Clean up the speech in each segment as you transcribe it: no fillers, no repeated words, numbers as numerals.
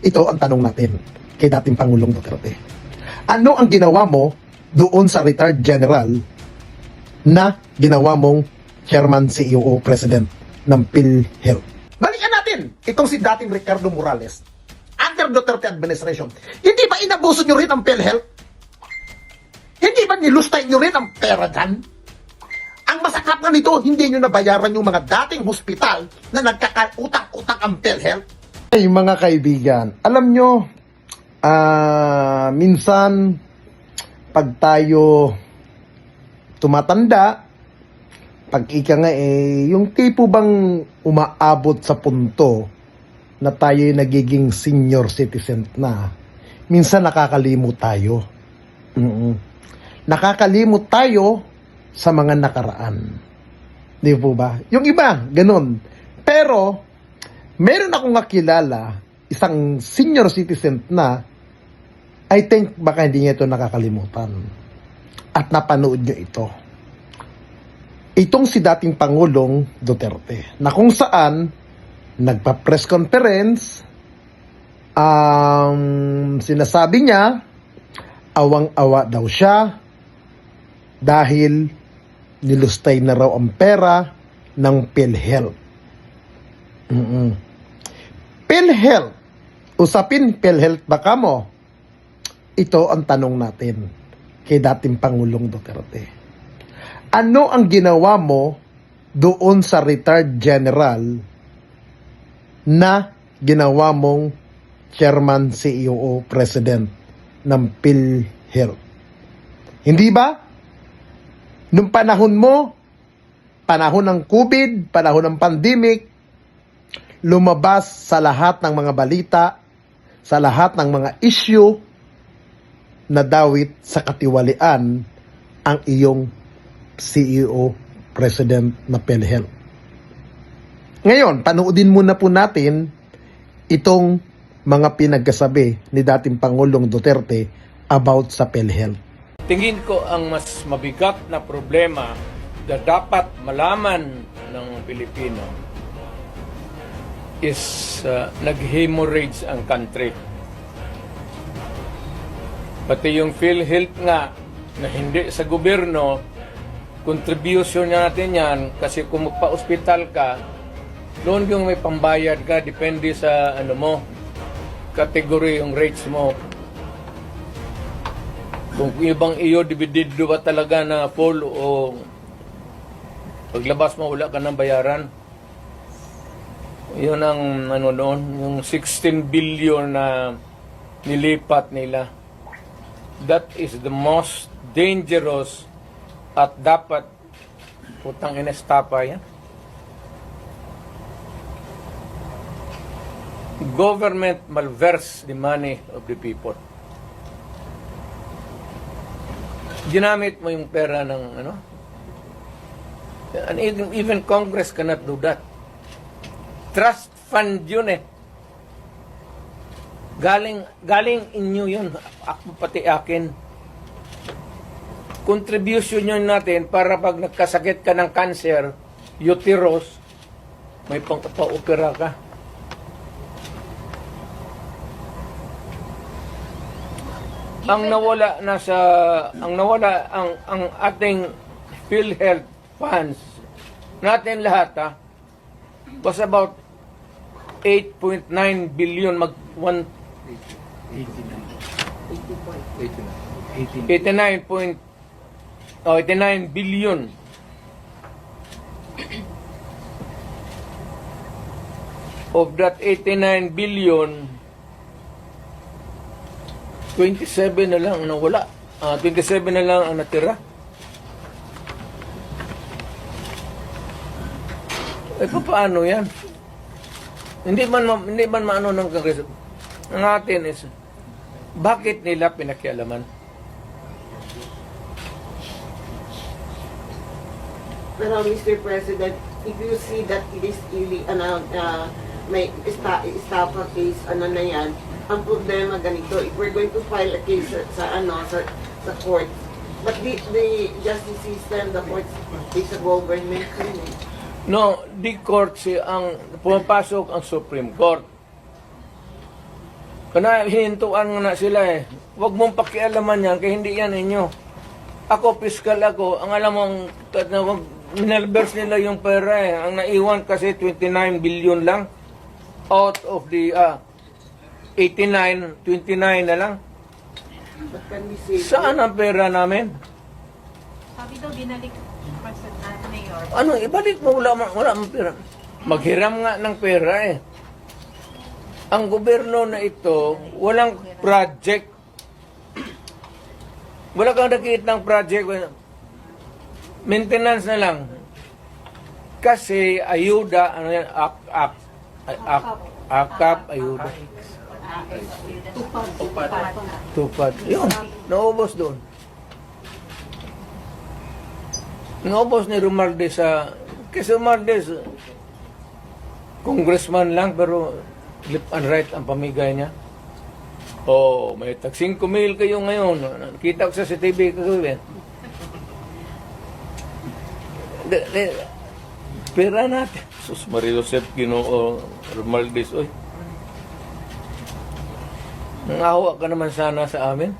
Ito ang tanong natin kay dating Pangulong Duterte. Ano ang ginawa mo doon sa retired general na ginawa mong chairman, CEO o president ng PhilHealth? Balikan natin itong si dating Ricardo Morales. Under Duterte administration, hindi ba inabuso nyo rin ang PhilHealth? Hindi ba nilustay nyo rin ang pera dyan? Ang masakap na nito, hindi nyo nabayaran yung mga dating hospital na nagkakautang-utang ang PhilHealth. Ay mga kaibigan, alam nyo, minsan pag tayo tumatanda, pag ika nga yung tipo bang umaabot sa punto na tayo nagiging senior citizen na, minsan nakakalimot tayo. Nakakalimot tayo sa mga nakaraan. Di po ba? Yung iba, ganun. Pero, meron akong nakilala, isang senior citizen na, I think baka hindi niya ito nakakalimutan. At napanood niyo ito. Itong si dating Pangulong Duterte, na kung saan, nagpa-press conference, sinasabi niya, awang-awa daw siya, dahil nilustay na raw ang pera ng PhilHealth. PhilHealth. Usapin PhilHealth ba ka mo? Ito ang tanong natin kay dating Pangulong Duterte. Ano ang ginawa mo doon sa retired general na ginawa mong chairman, CEO o president ng PhilHealth? Hindi ba? Nung panahon mo, panahon ng COVID, panahon ng pandemic, lumabas sa lahat ng mga balita, sa lahat ng mga issue, na dawit sa katiwalian ang iyong CEO, President na PhilHealth. Ngayon, panoodin muna po natin itong mga pinagkasabi ni dating Pangulong Duterte about sa PhilHealth. Tingin ko ang mas mabigat na problema na dapat malaman ng Pilipino is nag-hemorrhage ang country. Pati yung PhilHealth nga na hindi sa gobyerno, contribution natin yan kasi kung magpa-hospital ka, doon yung may pambayad ka, depende sa category yung rates mo. Kung ibang iyo, dividido ba talaga na full o paglabas mo, wala ka ng bayaran. Yun ang noon, yung 16 billion na nilipat nila. That is the most dangerous at dapat putang inestapa yan. Government malverse the money of the people. Ginamit mo yung pera ng and even Congress cannot do that. Trust fund yun galing inyo yun, pati akin. Contribution yun natin para pag nagkasakit ka ng cancer, uterus, may pang-opera ka. Ang ating PhilHealth funds natin lahat was about 8.9 billion 89 billion. Of that 89 billion, 27 na lang ang nawala. 27 na lang ang natira. Paano yan? Hindi man maano ng Kongreso. Ang atin is, bakit nila pinakialaman? Pero Mr. President, if you see that it is really, may estafa case, na yan, ang problema ganito, if we're going to file a case sa court, but the justice system, the court is a government. No, the court ang pumapasok ang Supreme Court. Kana hinintuan nga na sila eh. Huwag mong pakialaman yan, kaya hindi yan inyo. Ako, fiscal ako. Ang alam mo, minalbers nila yung pera eh. Ang naiwan kasi 29 billion lang. Out of the 89, 29 na lang. But can we say, Saan ang pera namin? Sabi daw, binalik Mayor. Ano, ibalik mo, wala mang pera. Maghiram nga ng pera eh. Ang gobyerno na ito, walang project. Wala kang nakikita ng project. Maintenance na lang. Kasi ayuda, ano yan, akap, ayuda. Tupad. Yun, naubos doon. Naubos ni Romualdez sa... Kasi Romualdez, congressman lang, pero left and right ang pamigay niya. Oh, may tag 5,000 kayo ngayon. Nakita ko sa CTV kagabi. Pera natin. Sus Maria Joseph Ginoo Romualdez, oy. Nangawa ka naman sana sa amin.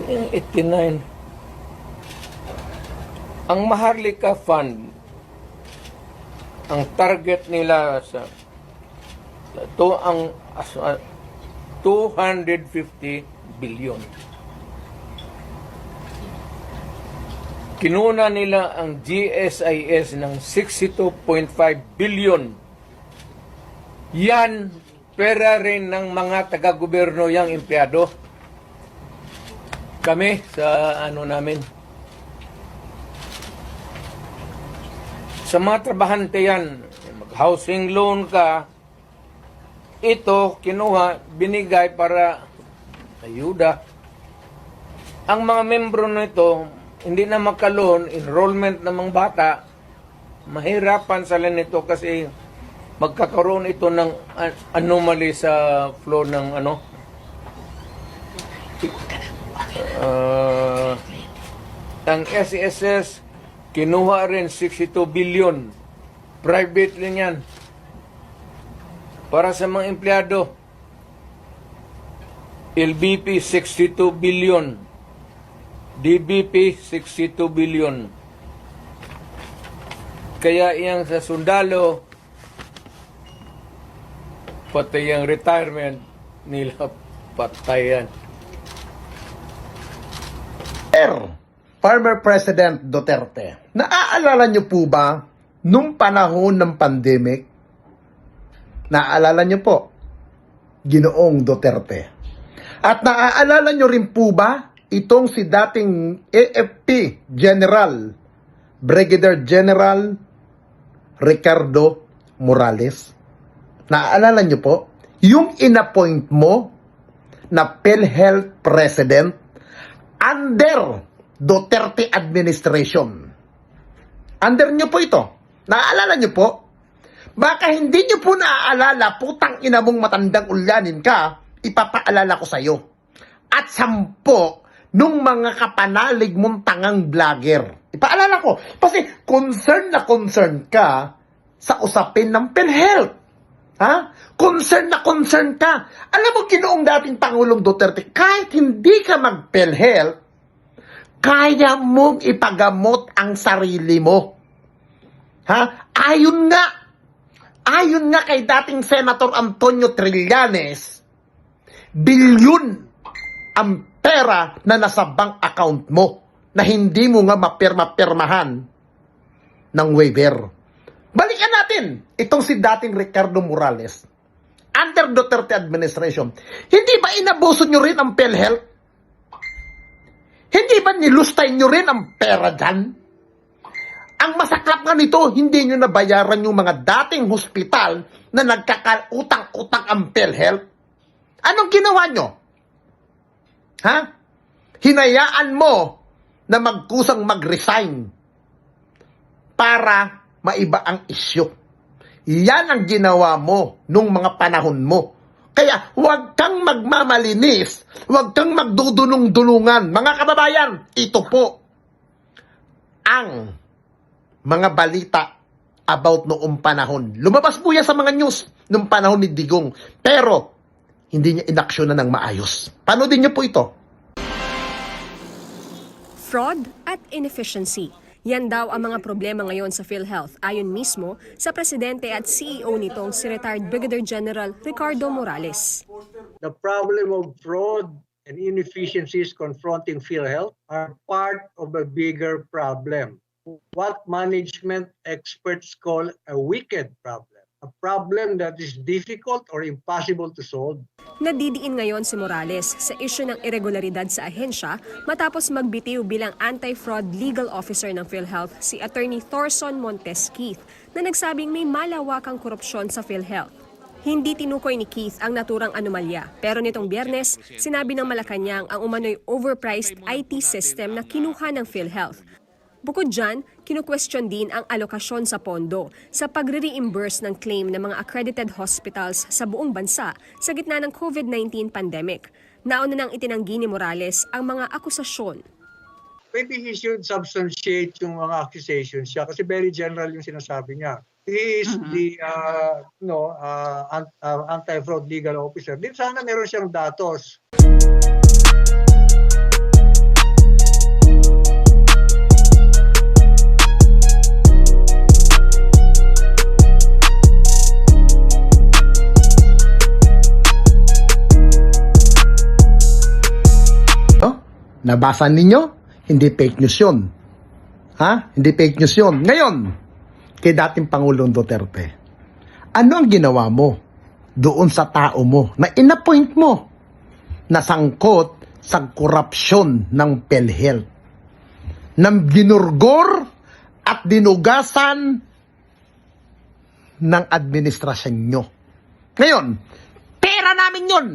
Yung 89. Ang Maharlika Fund, ang target nila sa ito ang 250 billion. Kinuna nila ang GSIS ng 62.5 billion. Yan, pera rin ng mga taga-gobyerno yang empleyado. Kami sa ano namin. Sa mga trabahante yan, mag-housing loan ka, ito kinuha, binigay para ayuda. Ang mga membro nito, hindi na makaloon, enrollment ng mga bata, mahirapan sila nito kasi magkakaroon ito ng anomaly sa flow ng ano. Ang SESS, kinuha rin 62 billion. Private rin yan. Para sa mga empleyado. LBP, 62 billion. DBP, 62 billion. Kaya iyang sa sundalo, pati yung retirement nila patayan. Former President Duterte, naaalala niyo po ba nung panahon ng pandemic? Naaalala niyo po, Ginoong Duterte. At naaalala niyo rin po ba itong si dating AFP General, Brigadier General Ricardo Morales? Naaalala niyo po, yung inappoint mo na PhilHealth President under Duterte administration. Under nyo po ito. Naaalala nyo po? Baka hindi nyo po naaalala, putang ina mong matandang ulyanin ka, ipapaalala ko sa'yo. At 10 nung mga kapanalig mong tangang vlogger. Ipaalala ko. Kasi concern na concern ka sa usapin ng PhilHealth. Ha? Concern na concern ka. Alam mo, Ginoong dating Pangulong Duterte, kahit hindi ka mag-PhilHealth, kaya mong ipagamot ang sarili mo. Ha? Ayon nga kay dating Senator Antonio Trillanes, bilyon ang pera na nasa bank account mo na hindi mo nga mapirma-pirmahan ng waiver. Balikan natin itong si dating Ricardo Morales. Under Duterte administration, hindi ba inabuso nyo rin ang PhilHealth? Hindi ba nilustay nyo rin ang pera dyan? Ang masaklap nga nito, hindi nyo nabayaran yung mga dating hospital na nagkakautang-utang ang PhilHealth. Anong ginawa nyo? Ha? Hinayaan mo na magkusang mag-resign para maiba ang isyu. Yan ang ginawa mo nung mga panahon mo. Kaya huwag kang magmamalinis, huwag kang magdudulong-dulungan. Mga kababayan, ito po ang mga balita about noong panahon. Lumabas po yan sa mga news noong panahon ni Digong. Pero, hindi niya inaksyonan ng maayos. Panoodin niyo po ito. Fraud at inefficiency. Yan daw ang mga problema ngayon sa PhilHealth ayon mismo sa presidente at CEO nitong si retired Brigadier General Ricardo Morales. The problem of fraud and inefficiencies confronting PhilHealth are part of a bigger problem. What management experts call a wicked problem. A problem that is difficult or impossible to solve. Nadidiin ngayon si Morales sa isyu ng irregularidad sa ahensya matapos magbitiw bilang anti-fraud legal officer ng PhilHealth si Attorney Thorson Montes Keith na nagsabing may malawakang korupsyon sa PhilHealth. Hindi tinukoy ni Keith ang naturang anomalya pero nitong Biyernes, sinabi ng Malacanang ang umano'y overpriced IT system na kinuha ng PhilHealth. Bukod dyan, kinukwestiyon din ang alokasyon sa pondo sa pagre-reimburse ng claim ng mga accredited hospitals sa buong bansa sa gitna ng COVID-19 pandemic. Nauna nang itinanggi ni Morales ang mga akusasyon. Maybe he should substantiate yung mga accusations siya kasi very general yung sinasabi niya. He is the anti-fraud legal officer. Di sana meron siyang datos. Nabasa ninyo? Hindi fake news yun. Ha? Hindi fake news yun. Ngayon, kay dating Pangulong Duterte, ano ang ginawa mo doon sa tao mo na inappoint mo na sangkot sa korupsyon ng PhilHealth? Nang ginurgor at dinugasan ng administrasyon nyo. Ngayon, pera namin yun.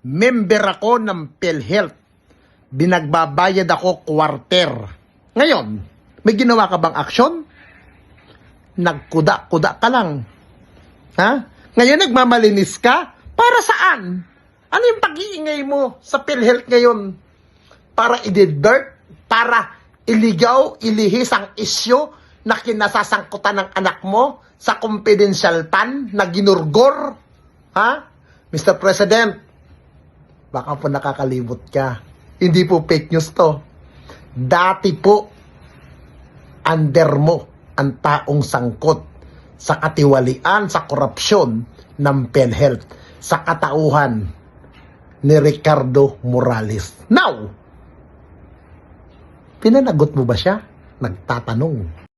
Member ako ng PhilHealth. Binagbabayad ako quarter. Ngayon, may ginawa ka bang aksyon? Nagkuda-kuda ka lang. Ha? Ngayon nagmamalinis ka? Para saan? Ano yung pag-iingay mo sa PhilHealth ngayon? Para i-divert? Para iligaw, ilihis ang isyo na kinasasangkutan ng anak mo sa confidential fund na ginurgor? Ha? Mr. President, baka po nakakalimot ka. Hindi po fake news to. Dati po, under mo ang taong sangkot sa katiwalian, sa korupsyon ng PhilHealth, sa katauhan ni Ricardo Morales. Now, pinanagot mo ba siya? Nagtatanong.